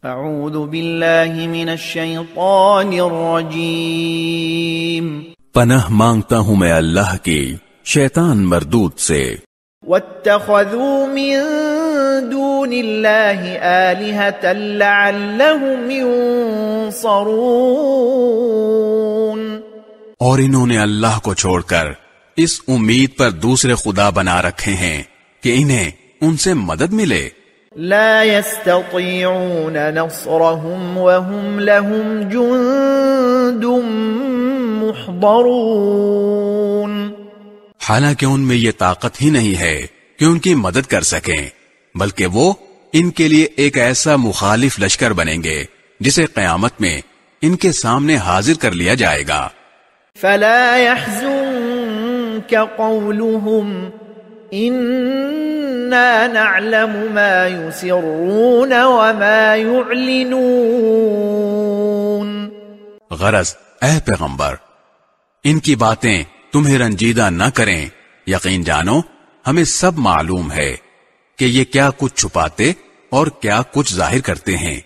اعوذ باللہ من الشیطان الرجیم، پناہ مانگتا ہوں میں اللہ کی شیطان مردود سے۔ واتخذوا من دون اللہ آلہۃ لعلہم ینصرون، اور انہوں نے اللہ کو چھوڑ کر اس امید پر دوسرے خدا بنا رکھے ہیں کہ انہیں ان سے مدد ملے۔ لا يستطيعون نصرهم وهم لهم جند محضرون، حالانکہ ان میں یہ طاقت ہی نہیں ہے کہ ان کی مدد کر سکیں، بلکہ وہ ان کے لیے ایک ایسا مخالف لشکر بنیں گے جسے قیامت میں ان کے سامنے حاضر کر لیا جائے گا۔ فلا يحزنك قولهم إنا نعلم ما يسرون وما يعلنون، غرض اے پیغمبر، ان کی باتیں تمہیں رنجیدہ نہ کریں، یقین جانو ہمیں سب معلوم ہے کہ یہ کیا کچھ چھپاتے اور کیا کچھ ظاہر کرتے ہیں۔